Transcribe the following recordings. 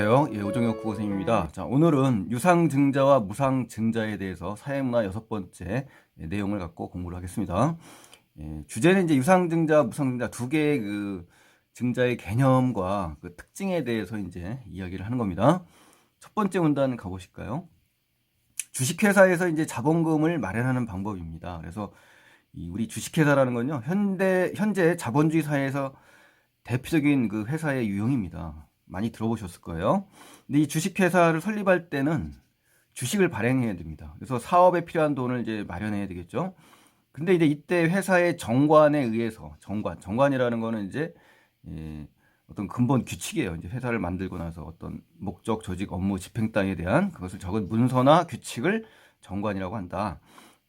예, 오정혁 국어선생님입니다. 자, 오늘은 유상증자와 무상증자에 대해서 사회문화 6번째 내용을 갖고 공부를 하겠습니다. 주제는 이제 유상증자, 무상증자 두 개의 그 증자의 개념과 그 특징에 대해서 이제 이야기를 하는 겁니다. 첫 번째 문단 가보실까요? 주식회사에서 이제 자본금을 마련하는 방법입니다. 그래서 우리 주식회사라는 건요, 현재 자본주의 사회에서 대표적인 그 회사의 유형입니다. 많이 들어보셨을 거예요. 근데 이 주식회사를 설립할 때는 주식을 발행해야 됩니다. 그래서 사업에 필요한 돈을 이제 마련해야 되겠죠. 근데 이제 이때 회사의 정관에 의해서 정관이라는 거는 이제 어떤 근본 규칙이에요. 이제 회사를 만들고 나서 어떤 목적, 조직, 업무, 집행당에 대한 그것을 적은 문서나 규칙을 정관이라고 한다.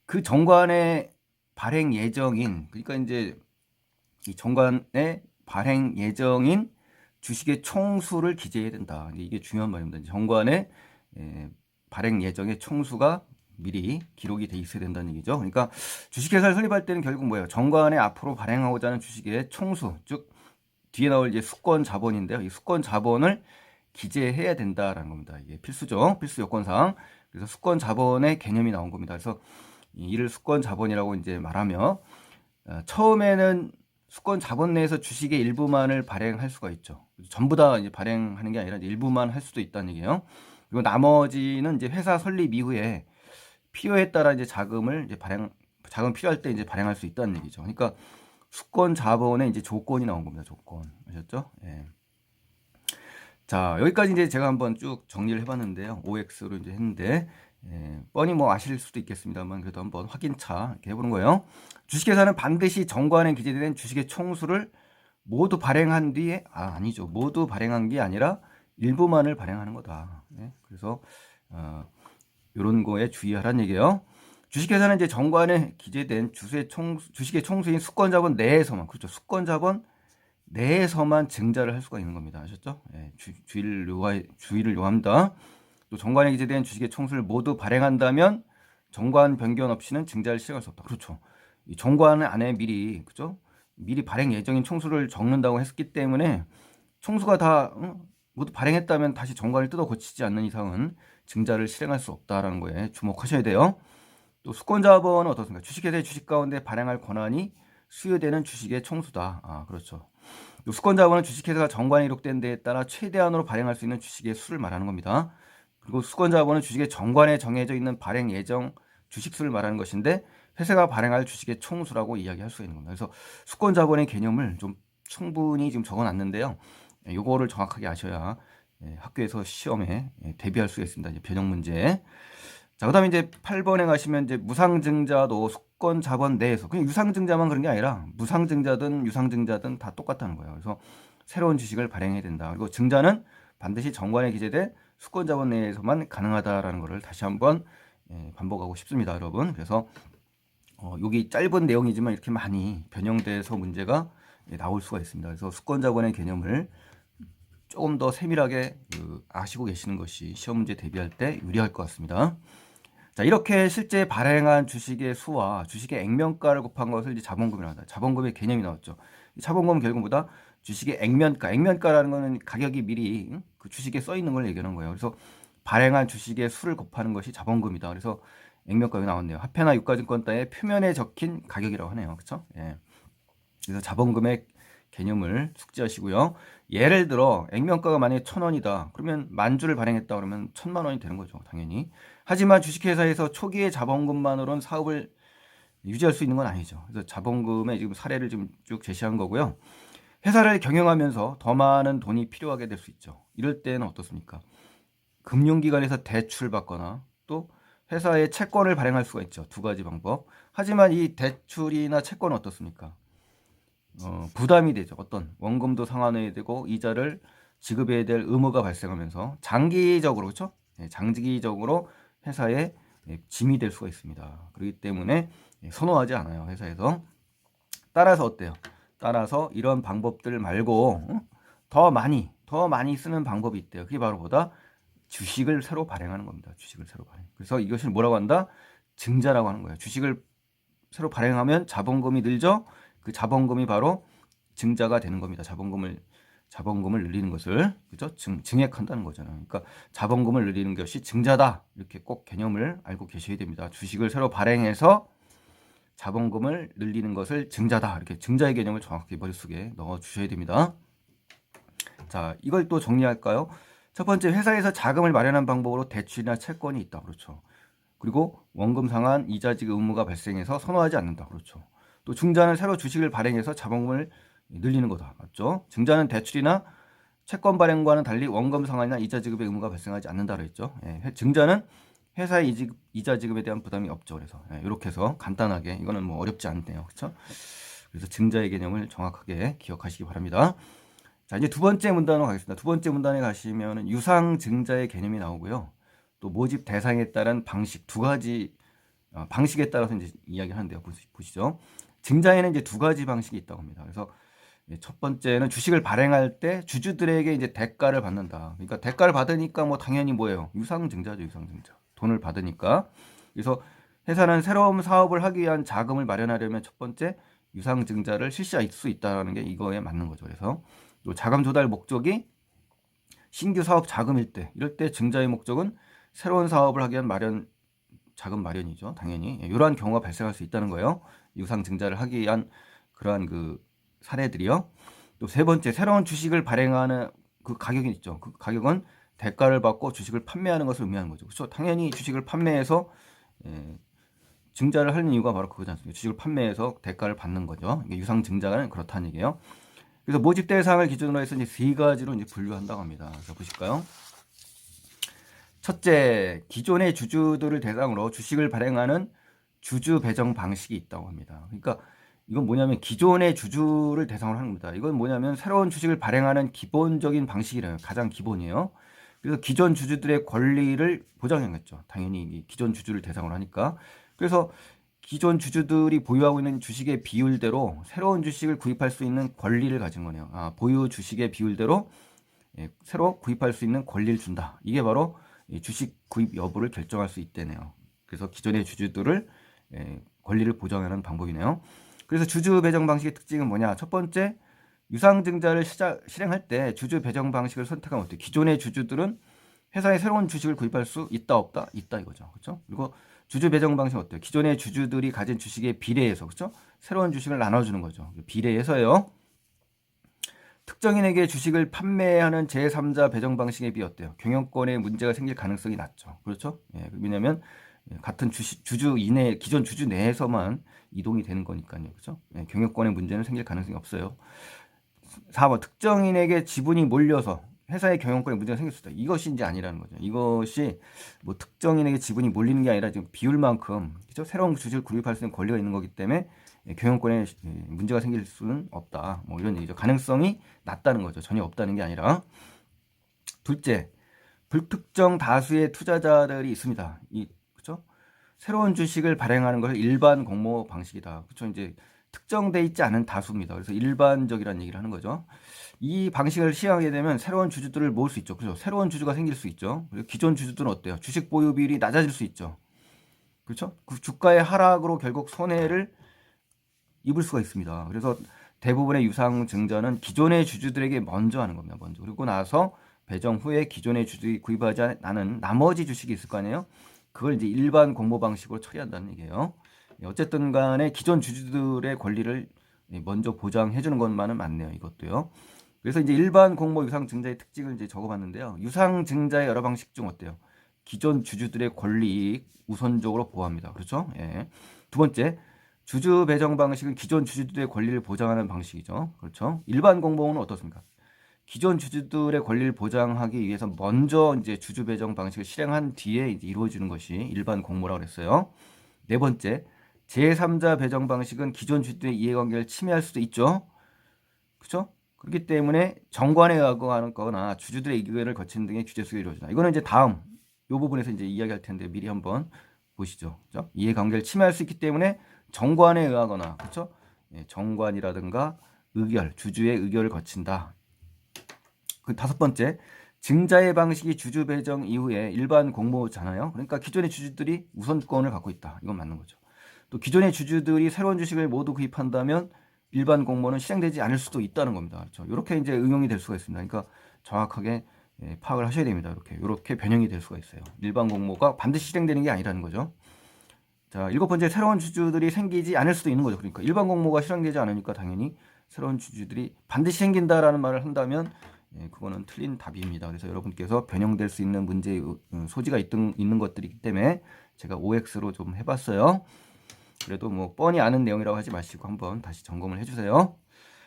그 정관의 발행 예정인, 그러니까 이제 이 정관의 발행 예정인 주식의 총수를 기재해야 된다. 이게 중요한 말입니다. 정관의 발행 예정의 총수가 미리 기록이 돼 있어야 된다는 얘기죠. 그러니까 주식회사를 설립할 때는 결국 뭐예요? 정관에 앞으로 발행하고자 하는 주식의 총수, 즉 뒤에 나올 이제 수권 자본인데요. 이 수권 자본을 기재해야 된다라는 겁니다. 이게 필수죠. 필수 요건상. 그래서 수권 자본의 개념이 나온 겁니다. 그래서 이를 수권 자본이라고 이제 말하며 처음에는 수권 자본 내에서 주식의 일부만을 발행할 수가 있죠. 전부 다 이제 발행하는 게 아니라 일부만 할 수도 있다는 얘기예요. 그리고 나머지는 이제 회사 설립 이후에 필요에 따라 이제 자금을 이제 자금 필요할 때 이제 발행할 수 있다는 얘기죠. 그러니까 수권 자본의 이제 조건이 나온 겁니다. 조건. 아셨죠? 예. 자, 여기까지 이제 제가 한번 쭉 정리를 해봤는데요. OX로 이제 했는데, 뻔히 뭐 아실 수도 있겠습니다만, 그래도 한번 확인차 이렇게 해보는 거예요. 주식회사는 반드시 정관에 기재된 주식의 총수를 모두 발행한 뒤에, 아니죠. 모두 발행한 게 아니라 일부만을 발행하는 거다. 그래서, 요런 거에 주의하라는 얘기예요. 주식회사는 이제 정관에 기재된 주식의 총수인 수권자본 내에서만, 그렇죠. 수권자본 내에서만 증자를 할 수가 있는 겁니다. 아셨죠? 주의를 요합니다. 또 정관에 기재된 주식의 총수를 모두 발행한다면 정관 변경 없이는 증자를 시행할 수 없다. 그렇죠. 이 정관 안에 미리, 그죠? 미리 발행 예정인 총수를 적는다고 했기 때문에 총수가 다 모두 발행했다면 다시 정관을 뜯어 고치지 않는 이상은 증자를 실행할 수 없다라는 거에 주목하셔야 돼요. 또 수권자본은 어떻습니까? 주식회사의 주식 가운데 발행할 권한이 수여되는 주식의 총수다. 그렇죠. 수권자본은 주식회사가 정관에 기록된 데에 따라 최대한으로 발행할 수 있는 주식의 수를 말하는 겁니다. 그리고 수권자본은 주식의 정관에 정해져 있는 발행 예정 주식수를 말하는 것인데 회사가 발행할 주식의 총수라고 이야기할 수 있는 겁니다. 그래서 수권자본의 개념을 좀 충분히 지금 적어놨는데요. 요거를 정확하게 아셔야 학교에서 시험에 대비할 수가 있습니다. 이제 변형 문제. 자, 그다음에 이제 8번에 가시면 이제 무상증자도 수권 자본 내에서 그냥 유상증자만 그런 게 아니라 무상증자든 유상증자든 다 똑같다는 거예요. 그래서 새로운 주식을 발행해야 된다. 그리고 증자는 반드시 정관에 기재된 수권 자본 내에서만 가능하다라는 것을 다시 한번 반복하고 싶습니다, 여러분. 그래서 여기 짧은 내용이지만 이렇게 많이 변형돼서 문제가 나올 수가 있습니다. 그래서 수권 자본의 개념을 조금 더 세밀하게 아시고 계시는 것이 시험 문제 대비할 때 유리할 것 같습니다. 자, 이렇게 실제 발행한 주식의 수와 주식의 액면가를 곱한 것을 이제 자본금이라고 한다. 자본금의 개념이 나왔죠. 자본금은 결국 뭐다? 주식의 액면가라는 거는 가격이 미리 그 주식에 써 있는 걸 얘기하는 거예요. 그래서 발행한 주식의 수를 곱하는 것이 자본금이다. 그래서 액면가가 나왔네요. 화폐나 유가증권단의 표면에 적힌 가격이라고 하네요. 그렇죠? 예. 그래서 자본금의 개념을 숙지하시고요. 예를 들어 액면가가 만약에 1,000원이다. 그러면 10,000주를 발행했다 그러면 1,000만 원이 되는 거죠. 당연히. 하지만 주식회사에서 초기의 자본금만으로는 사업을 유지할 수 있는 건 아니죠. 그래서 자본금의 지금 사례를 지금 쭉 제시한 거고요. 회사를 경영하면서 더 많은 돈이 필요하게 될 수 있죠. 이럴 때는 어떻습니까? 금융기관에서 대출 받거나 또 회사의 채권을 발행할 수가 있죠. 두 가지 방법. 하지만 이 대출이나 채권은 어떻습니까? 부담이 되죠. 어떤 원금도 상환해야 되고 이자를 지급해야 될 의무가 발생하면서 장기적으로, 그렇죠? 장기적으로 회사에 짐이 될 수가 있습니다. 그렇기 때문에 선호하지 않아요, 회사에서. 따라서 어때요? 따라서 이런 방법들 말고 더 많이 쓰는 방법이 있대요. 그게 바로 뭐다? 주식을 새로 발행하는 겁니다. 주식을 새로 발행. 그래서 이것을 뭐라고 한다? 증자라고 하는 거예요. 주식을 새로 발행하면 자본금이 늘죠. 그 자본금이 바로 증자가 되는 겁니다. 자본금을 늘리는 것을 그죠? 증액한다는 거잖아요. 그러니까 자본금을 늘리는 것이 증자다. 이렇게 꼭 개념을 알고 계셔야 됩니다. 주식을 새로 발행해서 자본금을 늘리는 것을 증자다. 이렇게 증자의 개념을 정확히 머릿속에 넣어 주셔야 됩니다. 자, 이걸 또 정리할까요? 첫 번째, 회사에서 자금을 마련한 방법으로 대출이나 채권이 있다. 그렇죠. 그리고 원금 상환, 이자 지급 의무가 발생해서 선호하지 않는다. 그렇죠. 또 증자는 새로 주식을 발행해서 자본금을 늘리는 거다. 맞죠? 증자는 대출이나 채권 발행과는 달리 원금 상환이나 이자 지급의 의무가 발생하지 않는다 그랬죠. 예, 증자는 회사의 이자 지급에 대한 부담이 없죠. 그래서 이렇게 해서 간단하게 이거는 뭐 어렵지 않네요. 그렇죠? 그래서 증자의 개념을 정확하게 기억하시기 바랍니다. 자, 이제 두 번째 문단으로 가겠습니다. 두 번째 문단에 가시면 유상 증자의 개념이 나오고요. 또 모집 대상에 따른 방식 두 가지 방식에 따라서 이제 이야기를 하는데요. 보시죠. 증자에는 이제 두 가지 방식이 있다고 합니다. 그래서 첫 번째는 주식을 발행할 때 주주들에게 이제 대가를 받는다. 그러니까 대가를 받으니까 뭐 당연히 뭐예요? 유상증자죠, 유상증자. 돈을 받으니까. 그래서 회사는 새로운 사업을 하기 위한 자금을 마련하려면 첫 번째 유상증자를 실시할 수 있다는 게 이거에 맞는 거죠. 그래서 또 자금 조달 목적이 신규 사업 자금일 때, 이럴 때 증자의 목적은 새로운 사업을 하기 위한 자금 마련이죠. 당연히 이러한 경우가 발생할 수 있다는 거예요. 유상증자를 하기 위한 그러한 그 사례들이요. 또 세 번째, 새로운 주식을 발행하는 그 가격이 있죠. 그 가격은 대가를 받고 주식을 판매하는 것을 의미하는 거죠. 그렇죠? 당연히 주식을 판매해서 증자를 하는 이유가 바로 그거지 않습니까? 주식을 판매해서 대가를 받는 거죠. 이게 유상증자는 그렇다는 얘기예요. 그래서 모집 대상을 기준으로 해서 이제 세 가지로 이제 분류한다고 합니다. 그래서 보실까요? 첫째, 기존의 주주들을 대상으로 주식을 발행하는 주주 배정 방식이 있다고 합니다. 그러니까 이건 뭐냐면 기존의 주주를 대상으로 하는 겁니다. 이건 뭐냐면 새로운 주식을 발행하는 기본적인 방식이래요. 가장 기본이에요. 그래서 기존 주주들의 권리를 보장해야겠죠. 당연히 기존 주주를 대상으로 하니까. 그래서 기존 주주들이 보유하고 있는 주식의 비율대로 새로운 주식을 구입할 수 있는 권리를 가진 거네요. 보유 주식의 비율대로 새로 구입할 수 있는 권리를 준다. 이게 바로 주식 구입 여부를 결정할 수 있다네요. 그래서 기존의 주주들을 권리를 보장하는 방법이네요. 그래서 주주 배정 방식의 특징은 뭐냐? 첫 번째, 유상증자를 실행할 때 주주 배정 방식을 선택하면 어때요? 기존의 주주들은 회사에 새로운 주식을 구입할 수 있다 없다? 있다 이거죠. 그렇죠? 그리고 주주 배정 방식은 어때요? 기존의 주주들이 가진 주식에 비례해서 그렇죠? 새로운 주식을 나눠주는 거죠. 비례해서요. 특정인에게 주식을 판매하는 제3자 배정 방식에 비해 어때요? 경영권에 문제가 생길 가능성이 낮죠. 그렇죠? 왜냐하면 같은 주주 이내, 기존 주주 내에서만 이동이 되는 거니까요. 그렇죠? 경영권의 문제는 생길 가능성이 없어요. 4번, 특정인에게 지분이 몰려서 회사의 경영권에 문제가 생길 수 있다. 이것이 이제 아니라는 거죠. 이것이 뭐 특정인에게 지분이 몰리는 게 아니라 지금 비율만큼 그렇죠? 새로운 주식을 구입할 수 있는 권리가 있는 거기 때문에 경영권에 문제가 생길 수는 없다. 뭐 이런 얘기죠. 가능성이 낮다는 거죠. 전혀 없다는 게 아니라. 둘째, 불특정 다수의 투자자들이 있습니다. 그렇죠? 새로운 주식을 발행하는 것을 일반 공모 방식이다. 그렇죠? 이제 특정돼 있지 않은 다수입니다. 그래서 일반적이라는 얘기를 하는 거죠. 이 방식을 시행하게 되면 새로운 주주들을 모을 수 있죠. 그렇죠? 새로운 주주가 생길 수 있죠. 그리고 기존 주주들은 어때요? 주식 보유 비율이 낮아질 수 있죠. 그렇죠? 그 주가의 하락으로 결국 손해를 입을 수가 있습니다. 그래서 대부분의 유상증자는 기존의 주주들에게 먼저 하는 겁니다. 먼저. 그리고 나서 배정 후에 기존의 주주들이 구입하지 않은 나머지 주식이 있을 거 아니에요? 그걸 이제 일반 공모 방식으로 처리한다는 얘기예요. 어쨌든 간에 기존 주주들의 권리를 먼저 보장해 주는 것만은 맞네요. 이것도요. 그래서 이제 일반 공모 유상증자의 특징을 이제 적어봤는데요. 유상증자의 여러 방식 중 어때요? 기존 주주들의 권리 우선적으로 보호합니다. 그렇죠? 예. 두 번째, 주주 배정 방식은 기존 주주들의 권리를 보장하는 방식이죠. 그렇죠? 일반 공모는 어떻습니까? 기존 주주들의 권리를 보장하기 위해서 먼저 이제 주주 배정 방식을 실행한 뒤에 이제 이루어지는 것이 일반 공모라고 그랬어요. 네 번째, 제3자 배정 방식은 기존 주주들의 이해관계를 침해할 수도 있죠. 그렇죠? 그렇기 때문에 정관에 의거나 주주들의 의견을 거치는 등의 규제 속에 이루어진다. 이거는 이제 다음 이 부분에서 이제 이야기할 텐데 미리 한번 보시죠. 그렇죠? 이해관계를 침해할 수 있기 때문에 정관에 의하거나 그렇죠? 정관이라든가 주주의 의결을 거친다. 그 다섯 번째, 증자의 방식이 주주 배정 이후에 일반 공모잖아요. 그러니까 기존의 주주들이 우선권을 갖고 있다. 이건 맞는 거죠. 또 기존의 주주들이 새로운 주식을 모두 구입한다면 일반 공모는 실행되지 않을 수도 있다는 겁니다. 그렇죠? 이렇게 이제 응용이 될 수가 있습니다. 그러니까 정확하게 파악을 하셔야 됩니다. 이렇게 변형이 될 수가 있어요. 일반 공모가 반드시 실행되는 게 아니라는 거죠. 자, 7번째, 새로운 주주들이 생기지 않을 수도 있는 거죠. 그러니까 일반 공모가 실행되지 않으니까 당연히 새로운 주주들이 반드시 생긴다라는 말을 한다면 그거는 틀린 답입니다. 그래서 여러분께서 변형될 수 있는 문제의 소지가 있는 것들이기 때문에 제가 OX로 좀 해봤어요. 그래도 뭐 뻔히 아는 내용이라고 하지 마시고 한번 다시 점검을 해주세요.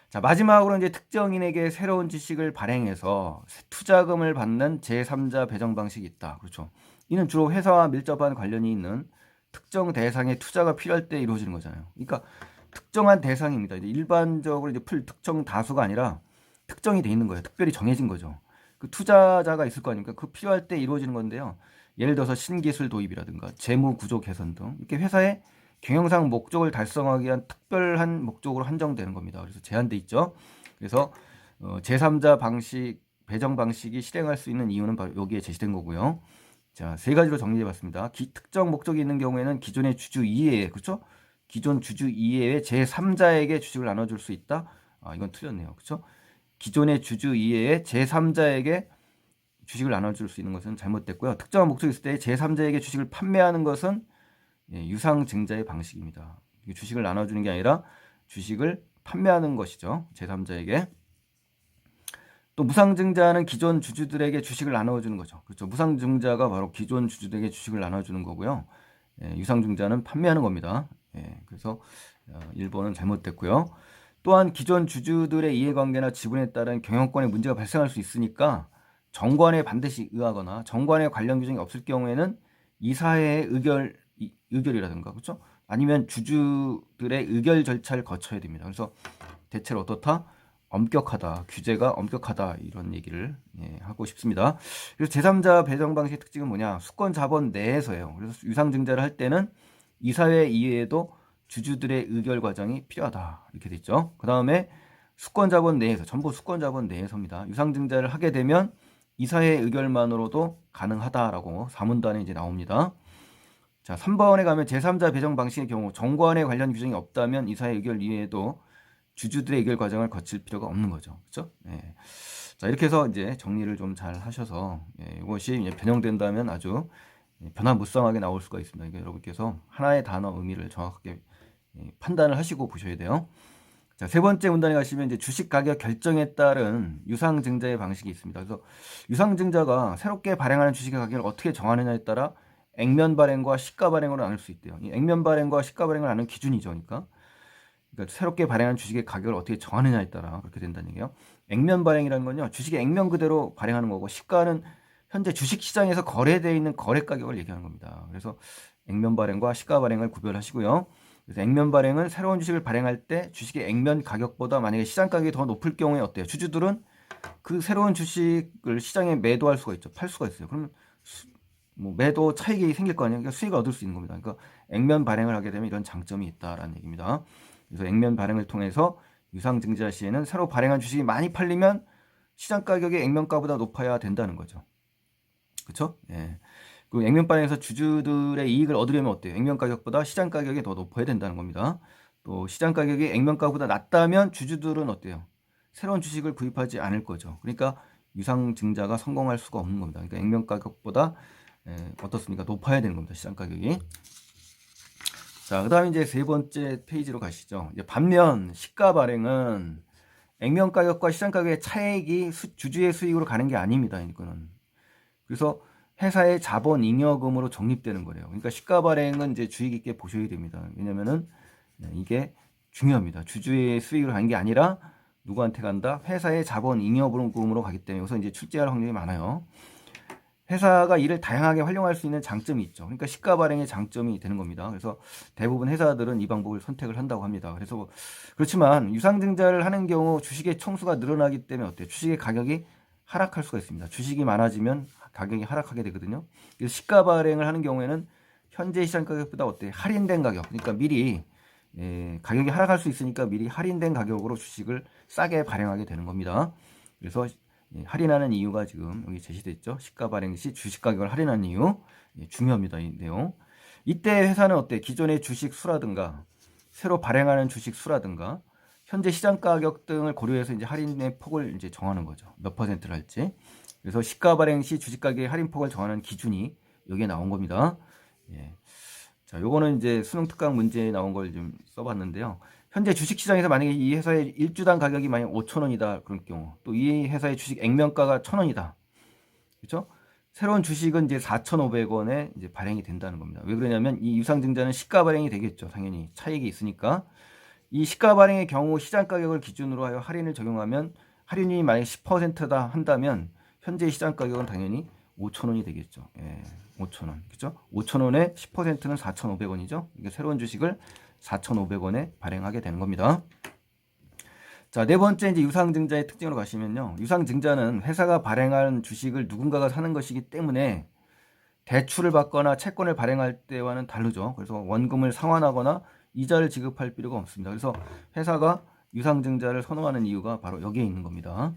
자, 마지막으로 이제 특정인에게 새로운 지식을 발행해서 투자금을 받는 제3자 배정 방식이 있다. 그렇죠. 이는 주로 회사와 밀접한 관련이 있는 특정 대상의 투자가 필요할 때 이루어지는 거잖아요. 그러니까 특정한 대상입니다. 이제 일반적으로 이제 특정 다수가 아니라 특정이 돼 있는 거예요. 특별히 정해진 거죠. 그 투자자가 있을 거 아닙니까? 그 필요할 때 이루어지는 건데요. 예를 들어서 신기술 도입이라든가 재무 구조 개선 등 이렇게 회사의 경영상 목적을 달성하기 위한 특별한 목적으로 한정되는 겁니다. 그래서 제한돼 있죠. 그래서 제3자 방식 배정 방식이 실행할 수 있는 이유는 바로 여기에 제시된 거고요. 자, 3가지로 정리해봤습니다. 특정 목적이 있는 경우에는 기존의 주주 이외에, 그렇죠? 기존 주주 이외에 제3자에게 주식을 나눠줄 수 있다. 아, 이건 틀렸네요. 그렇죠? 기존의 주주 이외에 제3자에게 주식을 나눠줄 수 있는 것은 잘못됐고요. 특정한 목적이 있을 때 제3자에게 주식을 판매하는 것은 유상증자의 방식입니다. 주식을 나눠주는 게 아니라 주식을 판매하는 것이죠. 제3자에게. 또 무상증자는 기존 주주들에게 주식을 나눠주는 거죠. 그렇죠. 무상증자가 바로 기존 주주들에게 주식을 나눠주는 거고요. 유상증자는 판매하는 겁니다. 그래서 1번은 잘못됐고요. 또한 기존 주주들의 이해관계나 지분에 따른 경영권에 문제가 발생할 수 있으니까 정관에 반드시 의하거나 정관에 관련 규정이 없을 경우에는 이사회의 의결이라든가 그렇죠? 아니면 주주들의 의결 절차를 거쳐야 됩니다. 그래서 대체로 어떻다? 엄격하다, 규제가 엄격하다 이런 얘기를 하고 싶습니다. 그래서 제3자 배정 방식의 특징은 뭐냐? 수권 자본 내에서예요. 그래서 유상증자를 할 때는 이사회 이외에도 주주들의 의결 과정이 필요하다 이렇게 돼 있죠. 그 다음에 수권 자본 내에서 전부 수권 자본 내에서입니다. 유상증자를 하게 되면 이사회 의결만으로도 가능하다라고 사문단에 이제 나옵니다. 자, 3번에 가면 제3자 배정 방식의 경우 정관에 관련 규정이 없다면 이사회 의결 이외에도 주주들의 의결 과정을 거칠 필요가 없는 거죠. 그렇죠? 자, 이렇게 해서 이제 정리를 좀 잘 하셔서 이것이 이제 변형된다면 아주 변화무쌍하게 나올 수가 있습니다. 그러니까 여러분께서 하나의 단어 의미를 정확하게 판단을 하시고 보셔야 돼요. 자, 3번째 문단에 가시면 이제 주식 가격 결정에 따른 유상증자의 방식이 있습니다. 그래서 유상증자가 새롭게 발행하는 주식의 가격을 어떻게 정하느냐에 따라 액면 발행과 시가 발행으로 나눌 수 있대요. 이 액면 발행과 시가 발행을 하는 기준이죠. 그러니까 새롭게 발행한 주식의 가격을 어떻게 정하느냐에 따라 그렇게 된다는 얘기예요. 액면 발행이라는 건요. 주식의 액면 그대로 발행하는 거고 시가는 현재 주식시장에서 거래되어 있는 거래 가격을 얘기하는 겁니다. 그래서 액면 발행과 시가 발행을 구별하시고요. 그래서 액면 발행은 새로운 주식을 발행할 때 주식의 액면 가격보다 만약에 시장 가격이 더 높을 경우에 어때요? 주주들은 그 새로운 주식을 시장에 매도할 수가 있죠. 팔 수가 있어요. 그러면 뭐 매도 차익이 생길 거 아니에요. 그러니까 수익을 얻을 수 있는 겁니다. 그러니까 액면 발행을 하게 되면 이런 장점이 있다라는 얘기입니다. 그래서 액면 발행을 통해서 유상증자 시에는 새로 발행한 주식이 많이 팔리면 시장 가격이 액면가보다 높아야 된다는 거죠. 그렇죠? 그 액면 발행에서 주주들의 이익을 얻으려면 어때요? 액면 가격보다 시장 가격이 더 높아야 된다는 겁니다. 또 시장 가격이 액면가보다 낮다면 주주들은 어때요? 새로운 주식을 구입하지 않을 거죠. 그러니까 유상증자가 성공할 수가 없는 겁니다. 그러니까 액면 가격보다 어떻습니까? 높아야 되는 겁니다. 시장 가격이. 자, 그 다음에 이제 3번째 페이지로 가시죠. 반면 시가 발행은 액면 가격과 시장 가격의 차액이 주주의 수익으로 가는 게 아닙니다. 이거는. 그래서 회사의 자본 잉여금으로 적립되는 거예요. 그러니까 시가 발행은 이제 주의 깊게 보셔야 됩니다. 왜냐면은 이게 중요합니다. 주주의 수익으로 가는 게 아니라 누구한테 간다? 회사의 자본 잉여금으로 가기 때문에 여기서 이제 출제할 확률이 많아요. 회사가 이를 다양하게 활용할 수 있는 장점이 있죠. 그러니까 시가 발행의 장점이 되는 겁니다. 그래서 대부분 회사들은 이 방법을 선택을 한다고 합니다. 그래서 그렇지만 유상증자를 하는 경우 주식의 총수가 늘어나기 때문에 어때요? 주식의 가격이 하락할 수가 있습니다. 주식이 많아지면 가격이 하락하게 되거든요. 그래서 시가 발행을 하는 경우에는 현재 시장 가격보다 어때요? 할인된 가격. 그러니까 미리 가격이 하락할 수 있으니까 미리 할인된 가격으로 주식을 싸게 발행하게 되는 겁니다. 그래서 할인하는 이유가 지금 여기 제시되어 있죠. 시가 발행 시 주식 가격을 할인하는 이유 중요합니다. 이 내용. 이때 회사는 어때? 기존의 주식 수라든가 새로 발행하는 주식 수라든가 현재 시장 가격 등을 고려해서 이제 할인의 폭을 이제 정하는 거죠. 몇 퍼센트를 할지. 그래서 시가 발행 시 주식 가격의 할인폭을 정하는 기준이 여기에 나온 겁니다. 예. 자, 요거는 이제 수능 특강 문제에 나온 걸 좀 써봤는데요. 현재 주식시장에서 만약에 이 회사의 1주당 가격이 만약 5,000원이다 그런 경우, 또 이 회사의 주식 액면가가 1,000원이다. 그렇죠? 새로운 주식은 이제 4,500원에 이제 발행이 된다는 겁니다. 왜 그러냐면 이 유상증자는 시가 발행이 되겠죠. 당연히 차익이 있으니까. 이 시가 발행의 경우 시장 가격을 기준으로 하여 할인을 적용하면 할인이 만약 10%다 한다면 현재 시장 가격은 당연히 5,000원이 되겠죠. 예, 5,000원. 그죠? 5,000원에 10%는 4,500원이죠. 이게 새로운 주식을 4,500원에 발행하게 되는 겁니다. 자, 네 번째 이제 유상증자의 특징으로 가시면요. 유상증자는 회사가 발행한 주식을 누군가가 사는 것이기 때문에 대출을 받거나 채권을 발행할 때와는 다르죠. 그래서 원금을 상환하거나 이자를 지급할 필요가 없습니다. 그래서 회사가 유상증자를 선호하는 이유가 바로 여기에 있는 겁니다.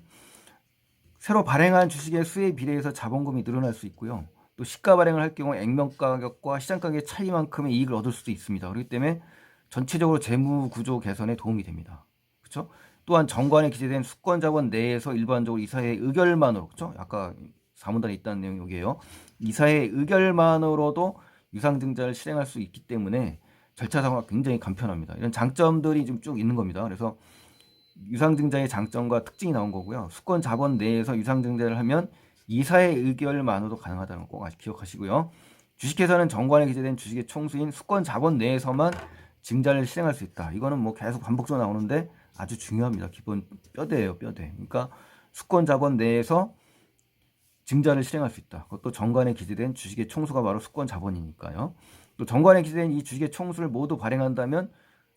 새로 발행한 주식의 수에 비례해서 자본금이 늘어날 수 있고요. 또 시가 발행을 할 경우 액면가격과 시장가격의 차이만큼의 이익을 얻을 수도 있습니다. 그렇기 때문에 전체적으로 재무 구조 개선에 도움이 됩니다. 그렇죠? 또한 정관에 기재된 수권자본 내에서 일반적으로 이사의 의결만으로, 그렇죠? 아까 사문단에 있다는 내용이 여기에요. 이사의 의결만으로도 유상증자를 실행할 수 있기 때문에 절차상으로 굉장히 간편합니다. 이런 장점들이 좀 쭉 있는 겁니다. 그래서 유상증자의 장점과 특징이 나온 거고요. 수권 자본 내에서 유상증자를 하면 이사의 의결만으로도 가능하다는 거 꼭 기억하시고요. 주식회사는 정관에 기재된 주식의 총수인 수권 자본 내에서만 증자를 실행할 수 있다. 이거는 뭐 계속 반복적으로 나오는데 아주 중요합니다. 기본 뼈대예요, 뼈대. 그러니까 수권 자본 내에서 증자를 실행할 수 있다. 그것도 정관에 기재된 주식의 총수가 바로 수권 자본이니까요. 또 정관에 기재된 이 주식의 총수를 모두 발행한다면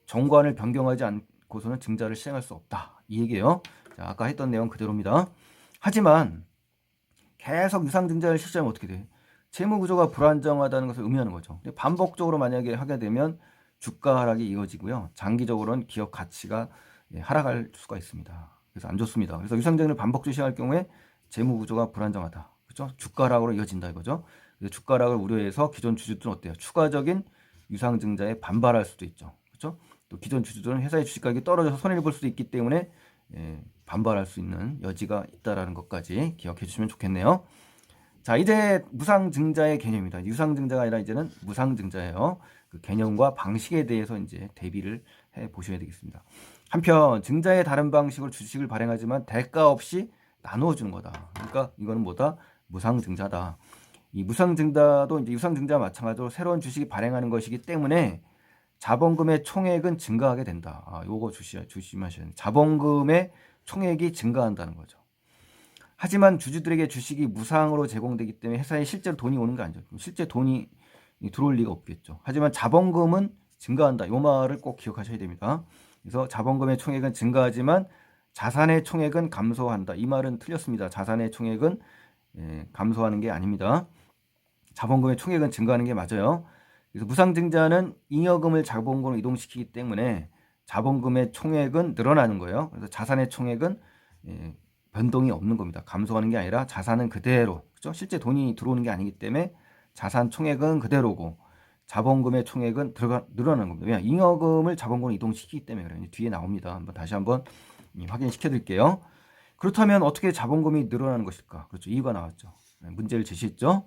정관을 변경하지 않고서는 증자를 실행할 수 없다. 이 얘기예요. 자, 아까 했던 내용 그대로입니다. 하지만 계속 유상증자를 실시하면 어떻게 돼? 채무 구조가 불안정하다는 것을 의미하는 거죠. 반복적으로 만약에 하게 되면 주가 하락이 이어지고요. 장기적으로는 기업 가치가 하락할 수가 있습니다. 그래서 안 좋습니다. 그래서 유상증자를 반복적으로 시행할 경우에 재무 구조가 불안정하다. 그렇죠? 주가 하락으로 이어진다 이거죠. 그래서 주가 하락을 우려해서 기존 주주들은 어때요? 추가적인 유상증자에 반발할 수도 있죠. 그렇죠? 또 기존 주주들은 회사의 주식 가격이 떨어져서 손해를 볼 수도 있기 때문에 반발할 수 있는 여지가 있다라는 것까지 기억해 주시면 좋겠네요. 자, 이제 무상증자의 개념입니다. 유상증자가 아니라 이제는 무상증자예요. 그 개념과 방식에 대해서 이제 대비를 해 보셔야 되겠습니다. 한편 증자의 다른 방식으로 주식을 발행하지만 대가 없이 나누어 주는 거다. 그러니까 이거는 뭐다? 무상증자다. 이 무상증자도 이제 유상증자와 마찬가지로 새로운 주식이 발행하는 것이기 때문에 자본금의 총액은 증가하게 된다. 요거 조심하셔야 돼요. 자본금의 총액이 증가한다는 거죠. 하지만 주주들에게 주식이 무상으로 제공되기 때문에 회사에 실제로 돈이 오는 게 아니죠. 실제 돈이 들어올 리가 없겠죠. 하지만 자본금은 증가한다. 요 말을 꼭 기억하셔야 됩니다. 그래서 자본금의 총액은 증가하지만 자산의 총액은 감소한다. 이 말은 틀렸습니다. 자산의 총액은 감소하는 게 아닙니다. 자본금의 총액은 증가하는 게 맞아요. 그래서 무상증자는 잉여금을 자본금으로 이동시키기 때문에 자본금의 총액은 늘어나는 거예요. 그래서 자산의 총액은 변동이 없는 겁니다. 감소하는 게 아니라 자산은 그대로, 그렇죠? 실제 돈이 들어오는 게 아니기 때문에 자산 총액은 그대로고 자본금의 총액은 늘어나는 겁니다. 왜냐? 잉여금을 자본금으로 이동시키기 때문에 그래요. 뒤에 나옵니다. 다시 한번 확인시켜 드릴게요. 그렇다면 어떻게 자본금이 늘어나는 것일까? 그렇죠. 이유가 나왔죠. 문제를 제시했죠.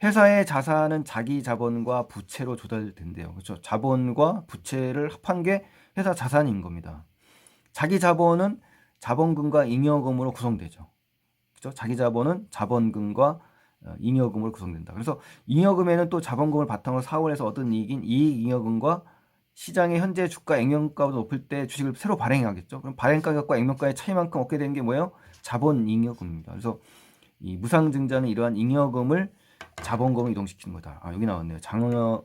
회사의 자산은 자기 자본과 부채로 조달된대요. 그렇죠. 자본과 부채를 합한 게 회사 자산인 겁니다. 자기 자본은 자본금과 잉여금으로 구성되죠. 그렇죠? 자기 자본은 자본금과 잉여금으로 구성된다. 그래서 잉여금에는 또 자본금을 바탕으로 사업을 해서 얻은 이익인 이익 잉여금과 시장의 현재 주가 액면가보다 높을 때 주식을 새로 발행하겠죠. 그럼 발행 가격과 액면가의 차이만큼 얻게 되는 게 뭐예요? 자본 잉여금입니다. 그래서 이 무상증자는 이러한 잉여금을 자본금으로 이동시키는 거다. 여기 나왔네요.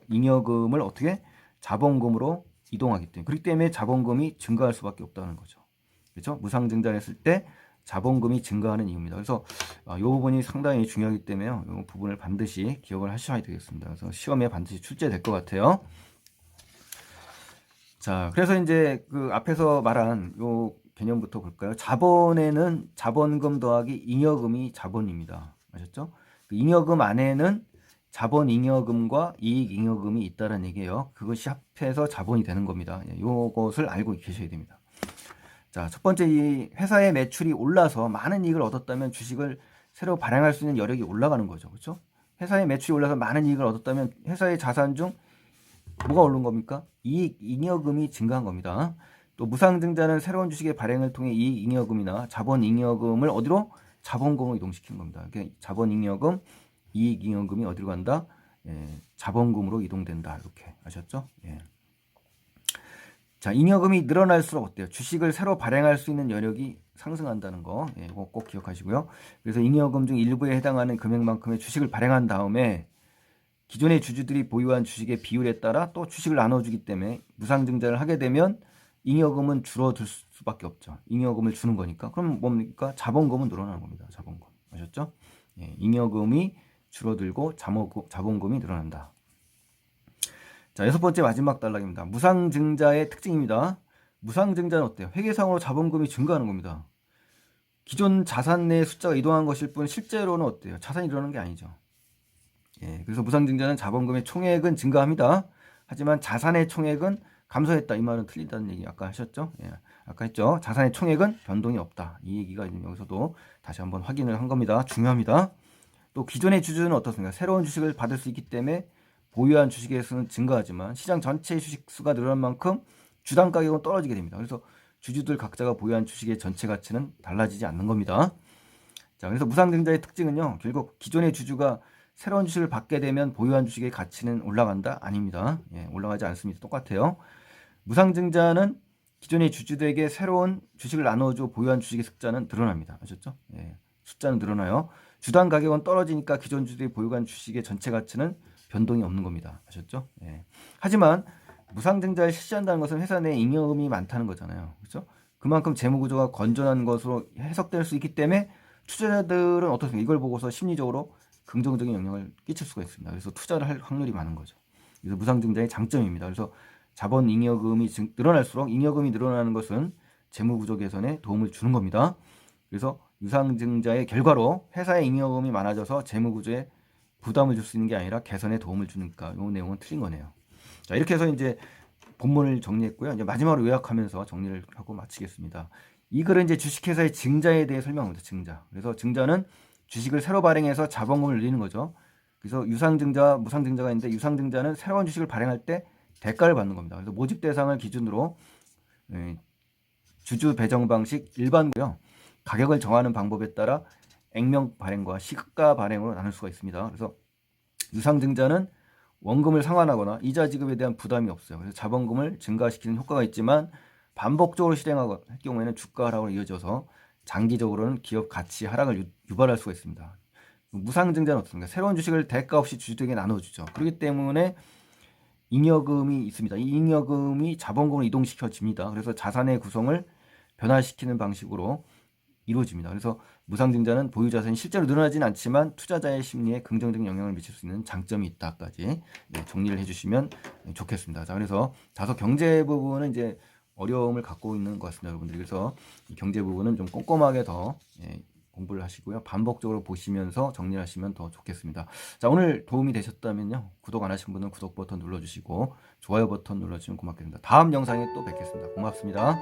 잉여금을 어떻게 자본금으로 이동하기 때문에. 그렇기 때문에 자본금이 증가할 수밖에 없다는 거죠. 그렇죠? 무상증자를 했을 때 자본금이 증가하는 이유입니다. 그래서 이 부분이 상당히 중요하기 때문에 이 부분을 반드시 기억을 하셔야 되겠습니다. 그래서 시험에 반드시 출제될 것 같아요. 자, 그래서 이제 그 앞에서 말한 요 개념부터 볼까요? 자본에는 자본금 더하기 잉여금이 자본입니다. 아셨죠? 그 잉여금 안에는 자본 잉여금과 이익 잉여금이 있다는 얘기예요. 그것이 합해서 자본이 되는 겁니다. 요것을 알고 계셔야 됩니다. 자, 첫 번째 이 회사의 매출이 올라서 많은 이익을 얻었다면 주식을 새로 발행할 수 있는 여력이 올라가는 거죠. 그렇죠? 회사의 매출이 올라서 많은 이익을 얻었다면 회사의 자산 중 뭐가 오른 겁니까? 이익 잉여금이 증가한 겁니다. 또 무상증자는 새로운 주식의 발행을 통해 이익 잉여금이나 자본 잉여금을 어디로? 자본금으로 이동시키는 겁니다. 그러니까 자본 잉여금, 이익 잉여금이 어디로 간다? 예, 자본금으로 이동된다. 이렇게 아셨죠? 예. 자, 잉여금이 늘어날수록 어때요? 주식을 새로 발행할 수 있는 여력이 상승한다는 거, 예, 이거 꼭 기억하시고요. 그래서 잉여금 중 일부에 해당하는 금액만큼의 주식을 발행한 다음에 기존의 주주들이 보유한 주식의 비율에 따라 또 주식을 나눠주기 때문에 무상증자를 하게 되면 잉여금은 줄어들 수밖에 없죠. 잉여금을 주는 거니까. 그럼 뭡니까? 자본금은 늘어나는 겁니다. 자본금. 아셨죠? 예, 잉여금이 줄어들고 자본금이 늘어난다. 자, 여섯 번째 마지막 단락입니다. 무상증자의 특징입니다. 무상증자는 어때요? 회계상으로 자본금이 증가하는 겁니다. 기존 자산 내 숫자가 이동한 것일 뿐 실제로는 어때요? 자산이 늘어나는 게 아니죠. 예, 그래서 무상증자는 자본금의 총액은 증가합니다. 하지만 자산의 총액은 감소했다. 이 말은 틀리다는 얘기 아까 하셨죠? 예, 아까 했죠. 자산의 총액은 변동이 없다. 이 얘기가 여기서도 다시 한번 확인을 한 겁니다. 중요합니다. 또 기존의 주주는 어떻습니까? 새로운 주식을 받을 수 있기 때문에 보유한 주식의 수는 증가하지만 시장 전체의 주식 수가 늘어난 만큼 주당 가격은 떨어지게 됩니다. 그래서 주주들 각자가 보유한 주식의 전체 가치는 달라지지 않는 겁니다. 자, 그래서 무상증자의 특징은요. 결국 기존의 주주가 새로운 주식을 받게 되면 보유한 주식의 가치는 올라간다? 아닙니다. 예, 올라가지 않습니다. 똑같아요. 무상증자는 기존의 주주들에게 새로운 주식을 나눠줘 보유한 주식의 숫자는 늘어납니다. 아셨죠? 예, 숫자는 늘어나요. 주당 가격은 떨어지니까 기존 주주들이 보유한 주식의 전체 가치는 변동이 없는 겁니다. 아셨죠? 예. 하지만 무상증자를 실시한다는 것은 회사 내 잉여금이 많다는 거잖아요. 그렇죠? 그만큼 재무구조가 건전한 것으로 해석될 수 있기 때문에 투자자들은 어떻습니까? 이걸 보고서 심리적으로 긍정적인 영향을 끼칠 수가 있습니다. 그래서 투자를 할 확률이 많은 거죠. 그래서 무상증자의 장점입니다. 그래서 자본 잉여금이 늘어날수록 잉여금이 늘어나는 것은 재무구조 개선에 도움을 주는 겁니다. 그래서 유상증자의 결과로 회사의 잉여금이 많아져서 재무구조에 부담을 줄 수 있는 게 아니라 개선에 도움을 주니까 이 내용은 틀린 거네요. 자, 이렇게 해서 이제 본문을 정리했고요. 이제 마지막으로 요약하면서 정리를 하고 마치겠습니다. 이 글은 이제 주식회사의 증자에 대해 설명합니다. 증자. 그래서 증자는 주식을 새로 발행해서 자본금을 늘리는 거죠. 그래서 유상증자와 무상증자가 있는데 유상증자는 새로운 주식을 발행할 때 대가를 받는 겁니다. 그래서 모집 대상을 기준으로 주주 배정 방식 일반고요. 가격을 정하는 방법에 따라 액면 발행과 시가 발행으로 나눌 수가 있습니다. 그래서 유상증자는 원금을 상환하거나 이자 지급에 대한 부담이 없어요. 그래서 자본금을 증가시키는 효과가 있지만 반복적으로 실행할 경우에는 주가 하락으로 이어져서 장기적으로는 기업 가치 하락을 유발할 수가 있습니다. 무상증자는 어떻습니까? 새로운 주식을 대가 없이 주주들에게 나눠주죠. 그렇기 때문에 잉여금이 있습니다. 이 잉여금이 자본금으로 이동시켜집니다. 그래서 자산의 구성을 변화시키는 방식으로 이루어집니다. 그래서 무상증자는 보유 자산이 실제로 늘어나지는 않지만 투자자의 심리에 긍정적인 영향을 미칠 수 있는 장점이 있다까지 정리를 해주시면 좋겠습니다. 자, 그래서 다소 경제 부분은 이제 어려움을 갖고 있는 것 같습니다, 여러분들. 그래서 이 경제 부분은 좀 꼼꼼하게 더 공부를 하시고요. 반복적으로 보시면서 정리를 하시면 더 좋겠습니다. 자, 오늘 도움이 되셨다면요. 구독 안 하신 분은 구독 버튼 눌러주시고 좋아요 버튼 눌러주시면 고맙겠습니다. 다음 영상에 또 뵙겠습니다. 고맙습니다.